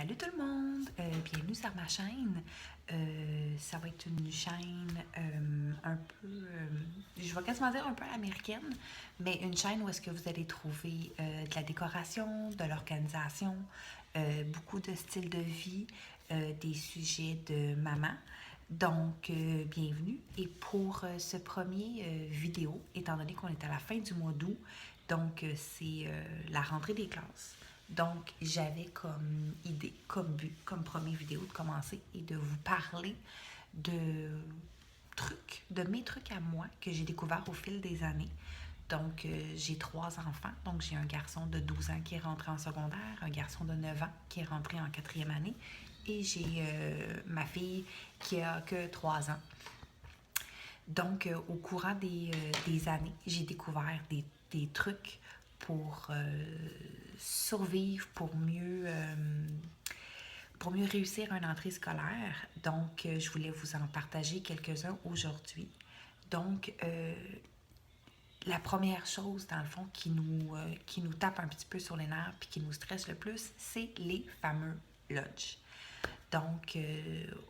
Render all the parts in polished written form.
Salut tout le monde, bienvenue sur ma chaîne. Ça va être une chaîne un peu, je vais quasiment dire un peu américaine, mais une chaîne où est-ce que vous allez trouver de la décoration, de l'organisation, beaucoup de styles de vie, des sujets de maman. Donc, bienvenue. Et pour ce premier vidéo, étant donné qu'on est à la fin du mois d'août, donc c'est la rentrée des classes. Donc, j'avais comme idée, comme but, comme première vidéo de commencer et de vous parler de trucs, de mes trucs à moi que j'ai découvert au fil des années. Donc, j'ai 3 enfants. Donc, j'ai un garçon de 12 ans qui est rentré en secondaire, un garçon de 9 ans qui est rentré en quatrième année et j'ai ma fille qui a que 3 ans. Donc, au courant des années, j'ai découvert des trucs pour survivre, pour mieux réussir une entrée scolaire. Donc, je voulais vous en partager quelques-uns aujourd'hui. Donc, la première chose, dans le fond, qui nous tape un petit peu sur les nerfs et qui nous stresse le plus, c'est les fameux lunchs. Donc,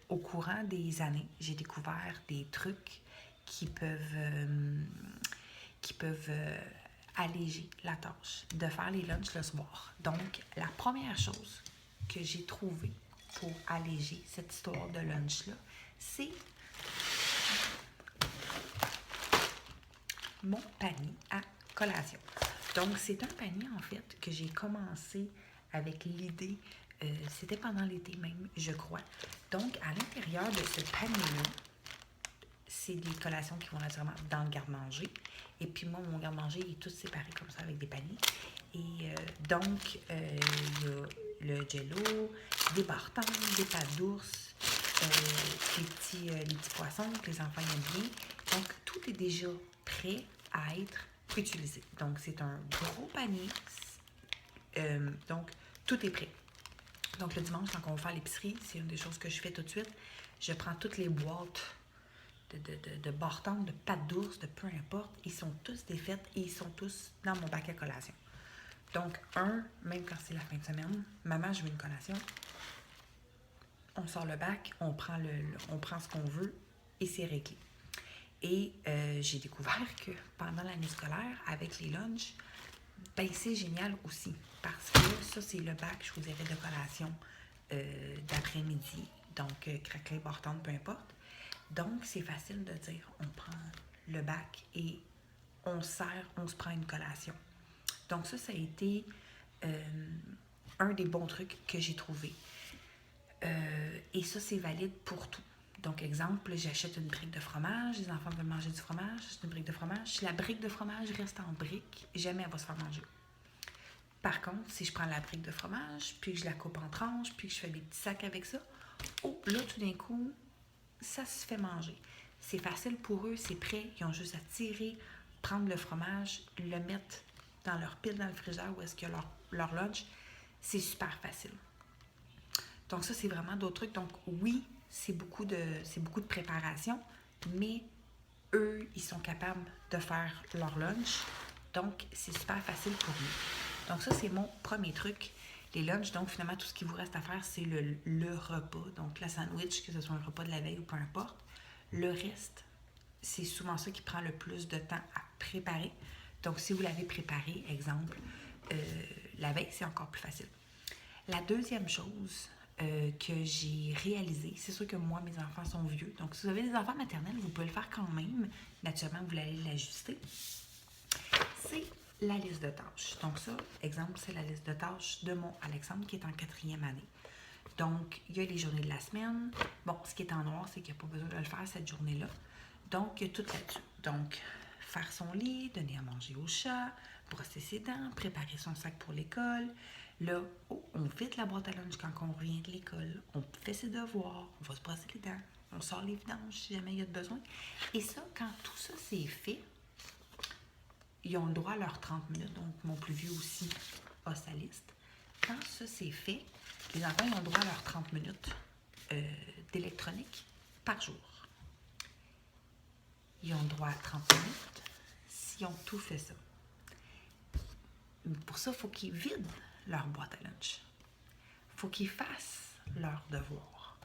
au courant des années, j'ai découvert des trucs qui peuvent alléger la tâche de faire les lunchs le soir. Donc, la première chose que j'ai trouvée pour alléger cette histoire de lunch-là, c'est mon panier à collation. Donc, c'est un panier, en fait, que j'ai commencé avec l'idée, c'était pendant l'été même, je crois. Donc, à l'intérieur de ce panier-là, c'est des collations qui vont naturellement dans le garde-manger. Et puis moi, mon garde-manger est tout séparé comme ça avec des paniers. Et donc, il y a le jello, des bartons, des pâtes d'ours, les petits poissons que les enfants aiment bien. Donc, tout est déjà prêt à être utilisé. Donc, c'est un gros panier. Donc, tout est prêt. Donc, le dimanche, quand on va faire l'épicerie, c'est une des choses que je fais tout de suite. Je prends toutes les boîtes de bâtons, de pâtes d'ours, de peu importe. Ils sont tous défaits et ils sont tous dans mon bac à collation. Donc, même quand c'est la fin de semaine, maman, je veux une collation. On sort le bac, on prend ce qu'on veut et c'est réglé. Et j'ai découvert que pendant l'année scolaire, avec les lunchs, ben c'est génial aussi. Parce que ça, c'est le bac, je vous dirais, de collation d'après-midi. Donc, craquelin, bâton, peu importe. Donc, c'est facile de dire, on prend le bac et on se prend une collation. Donc, ça a été un des bons trucs que j'ai trouvé. Et ça, c'est valide pour tout. Donc, exemple, j'achète une brique de fromage, les enfants veulent manger du fromage, j'achète une brique de fromage. Si la brique de fromage reste en brique, jamais elle va se faire manger. Par contre, si je prends la brique de fromage, puis que je la coupe en tranches, puis que je fais des petits sacs avec ça, là, tout d'un coup, ça se fait manger. C'est facile pour eux, c'est prêt. Ils ont juste à tirer, prendre le fromage, le mettre dans leur pile dans le frigidaire où est-ce qu'il y a leur lunch. C'est super facile. Donc ça, c'est vraiment d'autres trucs. Donc oui, c'est beaucoup de préparation, mais eux, ils sont capables de faire leur lunch. Donc, c'est super facile pour nous. Donc ça, c'est mon premier truc. Les lunchs, donc finalement, tout ce qui vous reste à faire, c'est le repas. Donc, la sandwich, que ce soit un repas de la veille ou peu importe. Le reste, c'est souvent ça qui prend le plus de temps à préparer. Donc, si vous l'avez préparé, exemple, la veille, c'est encore plus facile. La deuxième chose que j'ai réalisée, c'est sûr que moi, mes enfants sont vieux. Donc, si vous avez des enfants maternels, vous pouvez le faire quand même. Naturellement, vous allez l'ajuster. C'est la liste de tâches. Donc ça, exemple, c'est la liste de tâches de mon Alexandre qui est en quatrième année. Donc, il y a les journées de la semaine. Bon, ce qui est en noir, c'est qu'il n'y a pas besoin de le faire cette journée-là. Donc, il y a tout là-dessus. Donc, faire son lit, donner à manger au chat, brosser ses dents, préparer son sac pour l'école. Là, on vide la boîte à lunch quand on revient de l'école. On fait ses devoirs, on va se brosser les dents. On sort les vidanges si jamais il y a besoin. Et ça, quand tout ça c'est fait, ils ont le droit à leurs 30 minutes. Donc, mon plus vieux aussi a sa liste. Quand ça c'est fait, les enfants ils ont le droit à leurs 30 minutes d'électronique par jour. Ils ont le droit à 30 minutes s'ils ont tout fait ça. Pour ça, il faut qu'ils vident leur boîte à lunch. Il faut qu'ils fassent leur devoir.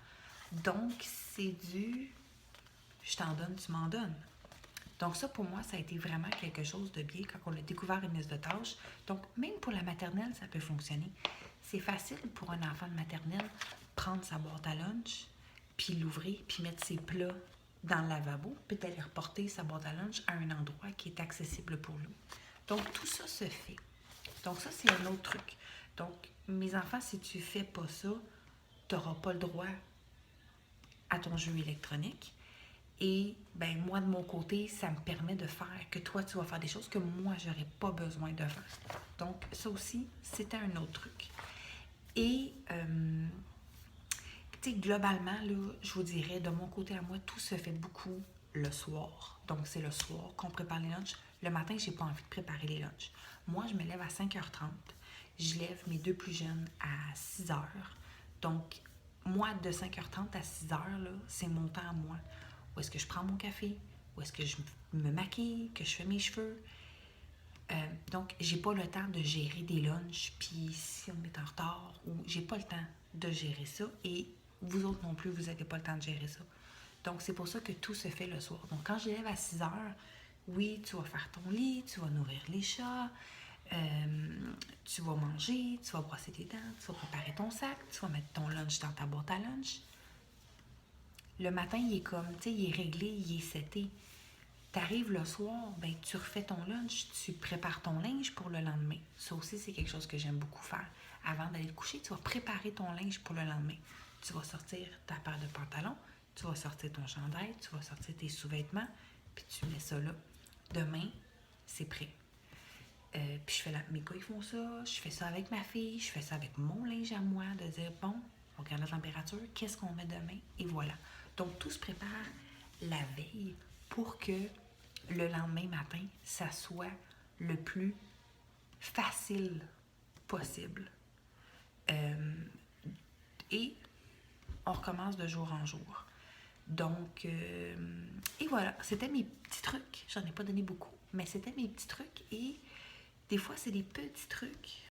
Donc, c'est du je t'en donne, tu m'en donnes. Donc ça, pour moi, ça a été vraiment quelque chose de bien quand on a découvert une liste de tâches. Donc, même pour la maternelle, ça peut fonctionner. C'est facile pour un enfant de maternelle prendre sa boîte à lunch, puis l'ouvrir, puis mettre ses plats dans le lavabo, puis d'aller reporter sa boîte à lunch à un endroit qui est accessible pour lui. Donc, tout ça se fait. Donc, ça, c'est un autre truc. Donc, mes enfants, si tu ne fais pas ça, tu n'auras pas le droit à ton jeu électronique. Et ben moi, de mon côté, ça me permet de faire que toi, tu vas faire des choses que moi, je n'aurais pas besoin de faire. Donc, ça aussi, c'était un autre truc. Et, tu sais, globalement, là, je vous dirais, de mon côté à moi, tout se fait beaucoup le soir. Donc, c'est le soir qu'on prépare les lunchs. Le matin, j'ai pas envie de préparer les lunchs. Moi, je me lève à 5h30. Je lève mes deux plus jeunes à 6h. Donc, moi, de 5h30 à 6h, là, c'est mon temps à moi. Où est-ce que je prends mon café? Où est-ce que je me maquille? Que je fais mes cheveux? Donc, j'ai pas le temps de gérer des lunchs, puis si on est en retard, ou j'ai pas le temps de gérer ça, et vous autres non plus, vous n'avez pas le temps de gérer ça. Donc, c'est pour ça que tout se fait le soir. Donc, quand je lève à 6h, oui, tu vas faire ton lit, tu vas nourrir les chats, tu vas manger, tu vas brosser tes dents, tu vas préparer ton sac, tu vas mettre ton lunch dans ta boîte à lunch. Le matin, il est comme, tu sais, il est réglé, il est seté. T'arrives le soir, ben tu refais ton lunch, tu prépares ton linge pour le lendemain. Ça aussi, c'est quelque chose que j'aime beaucoup faire. Avant d'aller te coucher, tu vas préparer ton linge pour le lendemain. Tu vas sortir ta paire de pantalons, tu vas sortir ton chandail, tu vas sortir tes sous-vêtements, puis tu mets ça là. Demain, c'est prêt. Puis je fais mes gars, ils font ça, je fais ça avec ma fille, je fais ça avec mon linge à moi, de dire, bon, on regarde la température, qu'est-ce qu'on met demain, et voilà. Donc, tout se prépare la veille pour que le lendemain matin, ça soit le plus facile possible. Et on recommence de jour en jour. Donc, et voilà, c'était mes petits trucs. J'en ai pas donné beaucoup, mais c'était mes petits trucs. Et des fois, c'est des petits trucs